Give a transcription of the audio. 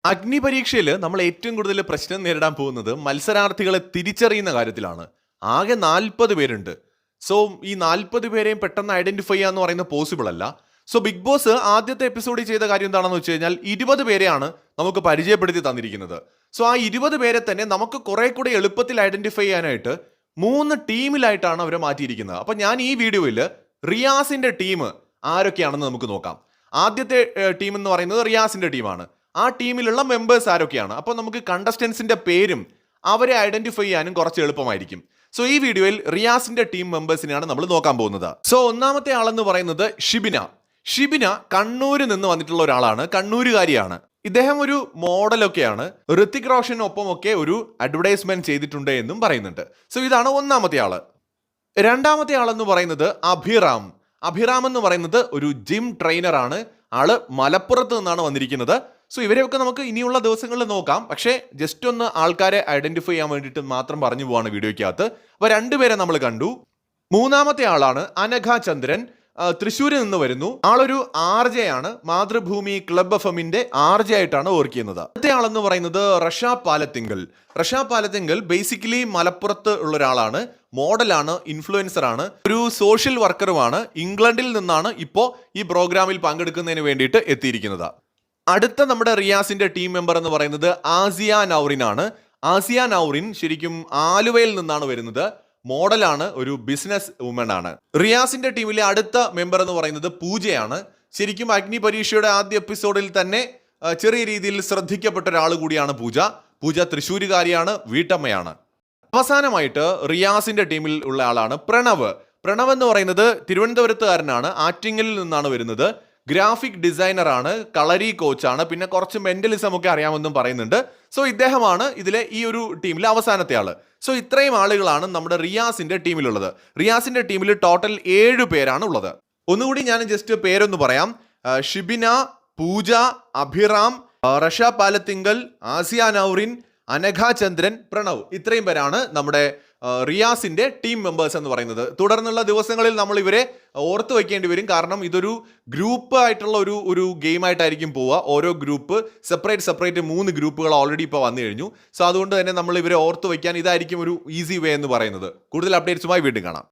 അഗ്നിപരീക്ഷയിൽ നമ്മൾ ഏറ്റവും കൂടുതൽ പ്രശ്നം നേരിടാൻ പോകുന്നത് മത്സരാർത്ഥികളെ തിരിച്ചറിയുന്ന കാര്യത്തിലാണ്. ആകെ 40 പേരുണ്ട്. സോ ഈ 40 പേരെയും പെട്ടെന്ന് ഐഡന്റിഫൈ ചെയ്യുക എന്ന് പറയുന്നത് പോസിബിൾ അല്ല. സോ ബിഗ് ബോസ് ആദ്യത്തെ എപ്പിസോഡിൽ ചെയ്ത കാര്യം എന്താണെന്ന് വെച്ച് കഴിഞ്ഞാൽ 20 പേരെയാണ് നമുക്ക് പരിചയപ്പെടുത്തി തന്നിരിക്കുന്നത്. സോ ആ 20 പേരെ തന്നെ നമുക്ക് കുറെ കൂടെ എളുപ്പത്തിൽ ഐഡന്റിഫൈ ചെയ്യാനായിട്ട് 3 ടീമിലായിട്ടാണ് അവരെ മാറ്റിയിരിക്കുന്നത്. അപ്പൊ ഞാൻ ഈ വീഡിയോയിൽ റിയാസിന്റെ ടീം ആരൊക്കെയാണെന്ന് നമുക്ക് നോക്കാം. ആദ്യത്തെ ടീം എന്ന് പറയുന്നത് റിയാസിന്റെ ടീമാണ്. ആ ടീമിലുള്ള മെമ്പേഴ്സ് ആരൊക്കെയാണ്, അപ്പോൾ നമുക്ക് കണ്ടസ്റ്റൻസിന്റെ പേരും അവരെ ഐഡന്റിഫൈ ചെയ്യാനും കുറച്ച് എളുപ്പമായിരിക്കും. സോ ഈ വീഡിയോയിൽ റിയാസിന്റെ ടീം മെമ്പേഴ്സിനെയാണ് നമ്മൾ നോക്കാൻ പോകുന്നത്. സോ ഒന്നാമത്തെ ആളെന്ന് പറയുന്നത് ഷിബിന കണ്ണൂരിൽ നിന്ന് വന്നിട്ടുള്ള ഒരാളാണ്, കണ്ണൂരുകാരിയാണ്. ഇദ്ദേഹം ഒരു മോഡലൊക്കെയാണ്. ഋത്തിക് റോഷനൊപ്പമൊക്കെ ഒരു അഡ്വർടൈസ്മെന്റ് ചെയ്തിട്ടുണ്ട് എന്നും പറയുന്നുണ്ട്. സോ ഇതാണ് ഒന്നാമത്തെ ആള്. രണ്ടാമത്തെ ആളെന്ന് പറയുന്നത് അഭിറാം എന്ന് പറയുന്നത് ഒരു ജിം ട്രെയിനറാണ്. ആള് മലപ്പുറത്ത് നിന്നാണ് വന്നിരിക്കുന്നത്. സോ ഇവരെയൊക്കെ നമുക്ക് ഇനിയുള്ള ദിവസങ്ങളിൽ നോക്കാം. പക്ഷേ ജസ്റ്റ് ഒന്ന് ആൾക്കാരെ ഐഡന്റിഫൈ ചെയ്യാൻ വേണ്ടിയിട്ട് മാത്രം പറഞ്ഞു പോവാണ് വീഡിയോയ്ക്കകത്ത്. അപ്പൊ രണ്ടുപേരെ നമ്മൾ കണ്ടു. മൂന്നാമത്തെ ആളാണ് അനഘ ചന്ദ്രൻ, തൃശ്ശൂരിൽ നിന്ന് വരുന്നു. ആളൊരു RJ ആണ്, മാതൃഭൂമി ക്ലബ് എഫ്എമ്മിന്റെ RJ ആയിട്ടാണ് വർക്ക് ചെയ്യുന്നത്. അടുത്ത ആളെന്ന് പറയുന്നത് റഷ പാലത്തിങ്കൽ ബേസിക്കലി മലപ്പുറത്ത് ഉള്ള ഒരാളാണ്. മോഡലാണ്, ഇൻഫ്ലുവൻസർ ആണ്, ഒരു സോഷ്യൽ വർക്കറുമാണ്. ഇംഗ്ലണ്ടിൽ നിന്നാണ് ഇപ്പോൾ ഈ പ്രോഗ്രാമിൽ പങ്കെടുക്കുന്നതിന് വേണ്ടിയിട്ട് എത്തിയിരിക്കുന്നത്. അടുത്ത നമ്മുടെ റിയാസിന്റെ ടീം മെമ്പർ എന്ന് പറയുന്നത് ആസിയ നൗറിൻ ആണ്. ആസിയ നൗറിൻ ശരിക്കും ആലുവയിൽ നിന്നാണ് വരുന്നത്. മോഡലാണ്, ഒരു ബിസിനസ് വുമൺ ആണ്. റിയാസിന്റെ ടീമിലെ അടുത്ത മെമ്പർ എന്ന് പറയുന്നത് പൂജയാണ്. ശരിക്കും അഗ്നി പരീക്ഷയുടെ ആദ്യ എപ്പിസോഡിൽ തന്നെ ചെറിയ രീതിയിൽ ശ്രദ്ധിക്കപ്പെട്ട ഒരാൾ കൂടിയാണ് പൂജ തൃശ്ശൂരുകാരിയാണ്, വീട്ടമ്മയാണ്. അവസാനമായിട്ട് റിയാസിന്റെ ടീമിൽ ഉള്ള ആളാണ് പ്രണവ് എന്ന് പറയുന്നത് തിരുവനന്തപുരത്തുകാരനാണ്, ആറ്റിങ്ങലിൽ നിന്നാണ് വരുന്നത്. ഗ്രാഫിക് ഡിസൈനർ ആണ്, കളരി കോച്ചാണ്, പിന്നെ കുറച്ച് മെന്റലിസം ഒക്കെ അറിയാമെന്നും പറയുന്നുണ്ട്. സോ ഇദ്ദേഹമാണ് ഇതിലെ ഈ ഒരു ടീമിലെ അവസാനത്തെ ആള്. സോ ഇത്രയും ആളുകളാണ് നമ്മുടെ റിയാസിന്റെ ടീമിലുള്ളത്. റിയാസിന്റെ ടീമിൽ ടോട്ടൽ 7 പേരാണ് ഉള്ളത്. ഒന്നുകൂടി ഞാൻ ജസ്റ്റ് പേരൊന്ന് പറയാം. ഷിബിന, പൂജ, അഭിറാം, റഷ പാലത്തിങ്കൽ, ആസിയ നൗറിൻ, അനഘ ചന്ദ്രൻ, പ്രണവ്, ഇത്രയും പേരാണ് നമ്മുടെ റിയാസിന്റെ ടീം മെമ്പേഴ്സ് എന്ന് പറയുന്നത്. തുടർന്നുള്ള ദിവസങ്ങളിൽ നമ്മൾ ഇവരെ ഓർത്ത് വയ്ക്കേണ്ടി വരും. കാരണം ഇതൊരു ഗ്രൂപ്പ് ആയിട്ടുള്ള ഒരു ഗെയിം ആയിട്ടായിരിക്കും പോവുക. ഓരോ ഗ്രൂപ്പ് സെപ്പറേറ്റ് 3 ഗ്രൂപ്പുകൾ ഓൾറെഡി ഇപ്പോൾ വന്നു കഴിഞ്ഞു. സോ അതുകൊണ്ട് തന്നെ നമ്മൾ ഇവരെ ഓർത്ത് വയ്ക്കാൻ ഇതായിരിക്കും ഒരു ഈസി വേ എന്ന് പറയുന്നത്. കൂടുതൽ അപ്ഡേറ്റ്സുമായി വീണ്ടും കാണാം.